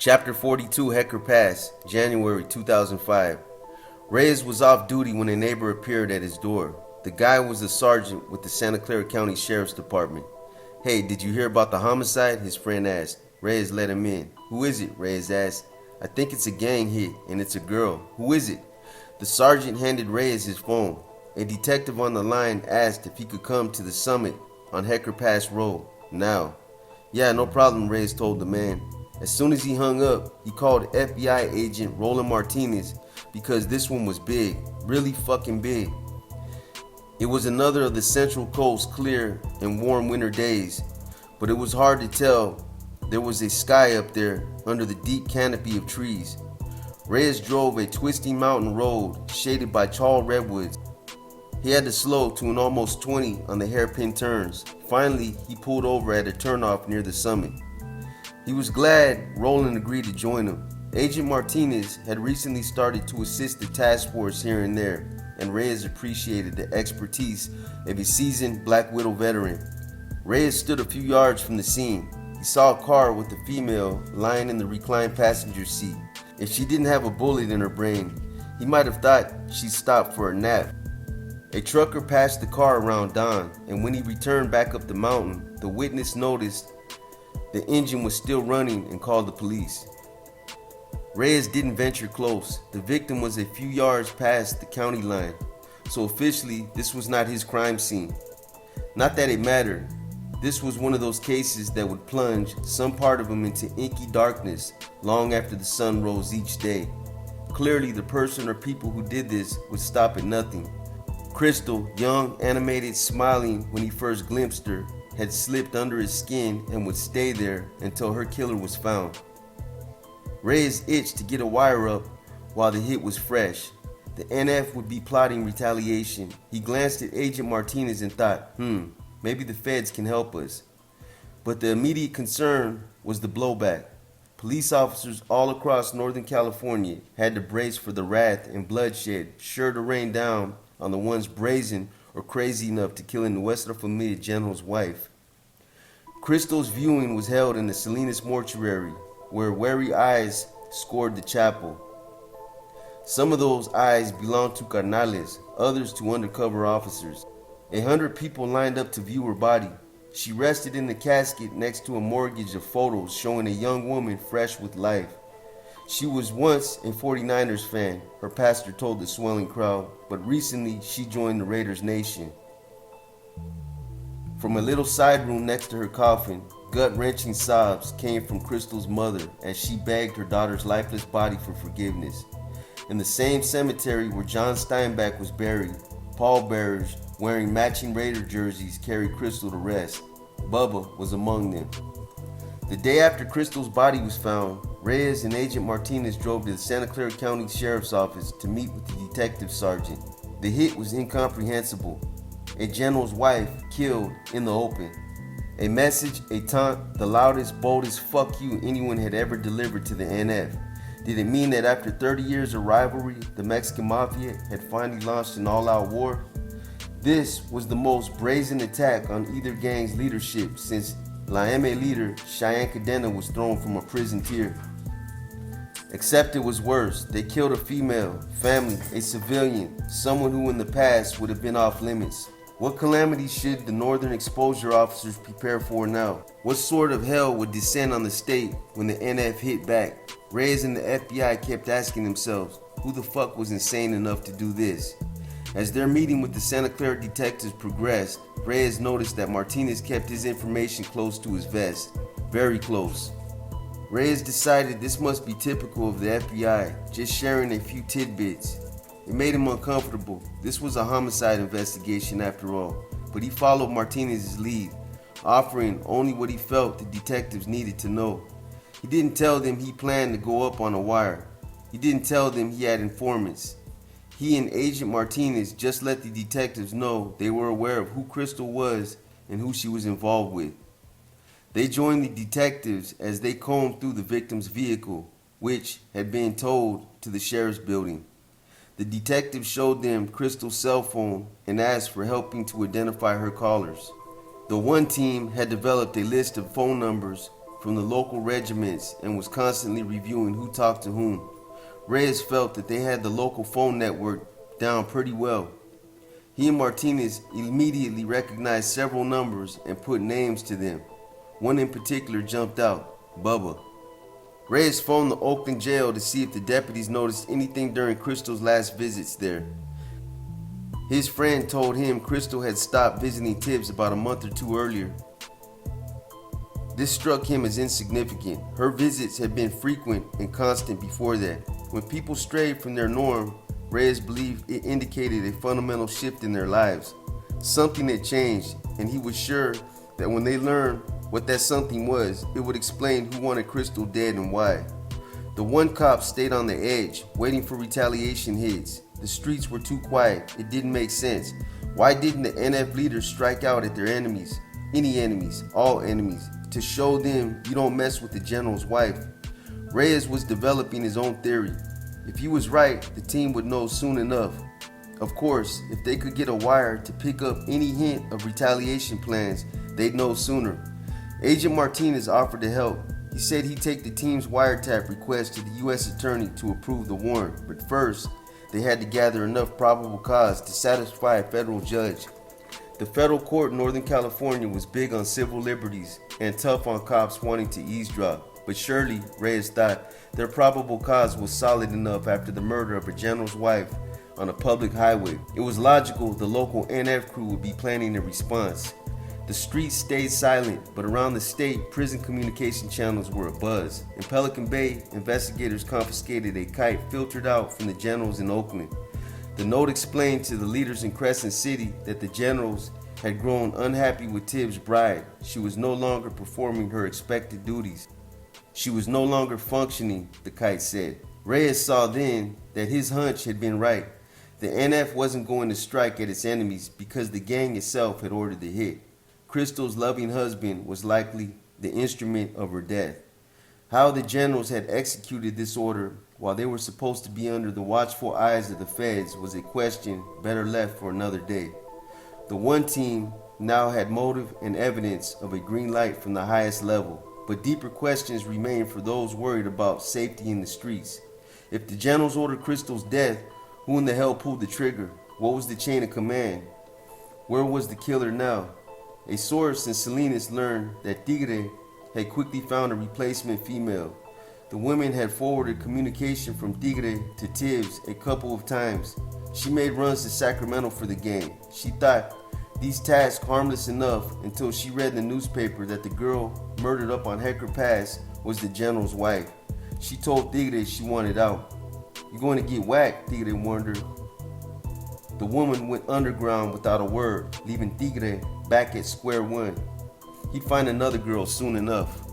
Chapter 42, Hecker Pass, January 2005. Reyes was off duty when a neighbor appeared at his door. The guy was a sergeant with the Santa Clara County Sheriff's Department. "Hey, did you hear about the homicide?" his friend asked. Reyes let him in. "Who is it?" Reyes asked. "I think it's a gang hit, and it's a girl." "Who is it?" The sergeant handed Reyes his phone. A detective on the line asked if he could come to the summit on Hecker Pass Road now. "Yeah, no problem," Reyes told the man. As soon as he hung up, he called FBI agent Roland Martinez because this one was big, really fucking big. It was another of the Central Coast clear and warm winter days, but it was hard to tell. There was a sky up there under the deep canopy of trees. Reyes drove a twisting mountain road shaded by tall redwoods. He had to slow to an almost 20 on the hairpin turns. Finally, he pulled over at a turnoff near the summit. He was glad Roland agreed to join him. Agent Martinez had recently started to assist the task force here and there, and Reyes appreciated the expertise of a seasoned Black Widow veteran. Reyes stood a few yards from the scene. He saw a car with a female lying in the reclined passenger seat. If she didn't have a bullet in her brain, he might have thought she stopped for a nap. A trucker passed the car around dawn, and when he returned back up the mountain, the witness noticed the engine was still running and called the police. Reyes didn't venture close. The victim was a few yards past the county line, so officially this was not his crime scene. Not that it mattered. This was one of those cases that would plunge some part of him into inky darkness long after the sun rose each day. Clearly, the person or people who did this would stop at nothing. Crystal, young, animated, smiling when he first glimpsed her, had slipped under his skin and would stay there until her killer was found. Reyes itched to get a wire up while the hit was fresh. The NF would be plotting retaliation. He glanced at Agent Martinez and thought, maybe the feds can help us. But the immediate concern was the blowback. Police officers all across Northern California had to brace for the wrath and bloodshed sure to rain down on the ones brazen or crazy enough to kill Nuestra Familia General's wife. Crystal's viewing was held in the Salinas mortuary, where wary eyes scored the chapel. Some of those eyes belonged to carnales, others to undercover officers. 100 people lined up to view her body. She rested in the casket next to a mortgage of photos showing a young woman fresh with life. She was once a 49ers fan, her pastor told the swelling crowd, but recently she joined the Raiders Nation. From a little side room next to her coffin, gut-wrenching sobs came from Crystal's mother as she begged her daughter's lifeless body for forgiveness. In the same cemetery where John Steinbeck was buried, pallbearers wearing matching Raider jerseys carried Crystal to rest. Bubba was among them. The day after Crystal's body was found, Reyes and Agent Martinez drove to the Santa Clara County Sheriff's Office to meet with the detective sergeant. The hit was incomprehensible. A general's wife killed in the open. A message, a taunt, the loudest, boldest fuck you anyone had ever delivered to the NF. Did it mean that after 30 years of rivalry, the Mexican Mafia had finally launched an all-out war? This was the most brazen attack on either gang's leadership since La M leader Cheyenne Cadena was thrown from a prison tier. Except it was worse. They killed a female, family, a civilian, someone who in the past would have been off limits. What calamities should the Northern Exposure officers prepare for now? What sort of hell would descend on the state when the NF hit back? Reyes and the FBI kept asking themselves, who the fuck was insane enough to do this? As their meeting with the Santa Clara detectives progressed, Reyes noticed that Martinez kept his information close to his vest. Very close. Reyes decided this must be typical of the FBI, just sharing a few tidbits. It made him uncomfortable. This was a homicide investigation after all, but he followed Martinez's lead, offering only what he felt the detectives needed to know. He didn't tell them he planned to go up on a wire. He didn't tell them he had informants. He and Agent Martinez just let the detectives know they were aware of who Crystal was and who she was involved with. They joined the detectives as they combed through the victim's vehicle, which had been towed to the sheriff's building. The detectives showed them Crystal's cell phone and asked for helping to identify her callers. The one team had developed a list of phone numbers from the local regiments and was constantly reviewing who talked to whom. Reyes felt that they had the local phone network down pretty well. He and Martinez immediately recognized several numbers and put names to them. One in particular jumped out, Bubba. Reyes phoned the Oakland jail to see if the deputies noticed anything during Crystal's last visits there. His friend told him Crystal had stopped visiting Tibbs about a month or two earlier. This struck him as insignificant. Her visits had been frequent and constant before that. When people strayed from their norm, Reyes believed it indicated a fundamental shift in their lives. Something had changed, and he was sure that when they learned what that something was, it would explain who wanted Crystal dead and why. The one cop stayed on the edge, waiting for retaliation hits. The streets were too quiet. It didn't make sense. Why didn't the NF leaders strike out at their enemies? Any enemies, all enemies, to show them you don't mess with the general's wife. Reyes was developing his own theory. If he was right, the team would know soon enough. Of course, if they could get a wire to pick up any hint of retaliation plans, they'd know sooner. Agent Martinez offered to help. He said he'd take the team's wiretap request to the U.S. attorney to approve the warrant, but first, they had to gather enough probable cause to satisfy a federal judge. The federal court in Northern California was big on civil liberties and tough on cops wanting to eavesdrop, but surely, Reyes thought, their probable cause was solid enough after the murder of a general's wife on a public highway. It was logical the local NF crew would be planning a response. The streets stayed silent, but around the state, prison communication channels were abuzz. In Pelican Bay, investigators confiscated a kite filtered out from the generals in Oakland. The note explained to the leaders in Crescent City that the generals had grown unhappy with Tibbs' bride. She was no longer performing her expected duties. She was no longer functioning, the kite said. Reyes saw then that his hunch had been right. The NF wasn't going to strike at its enemies because the gang itself had ordered the hit. Crystal's loving husband was likely the instrument of her death. How the generals had executed this order while they were supposed to be under the watchful eyes of the feds was a question better left for another day. The one team now had motive and evidence of a green light from the highest level, but deeper questions remained for those worried about safety in the streets. If the generals ordered Crystal's death, who in the hell pulled the trigger? What was the chain of command? Where was the killer now? A source in Salinas learned that Tigre had quickly found a replacement female. The women had forwarded communication from Tigre to Tibbs a couple of times. She made runs to Sacramento for the gang. She thought these tasks harmless enough until she read in the newspaper that the girl murdered up on Hecker Pass was the general's wife. She told Tigre she wanted out. "You're going to get whacked," Tigre warned her. The woman went underground without a word, leaving Tigre back at square one. He'd find another girl soon enough.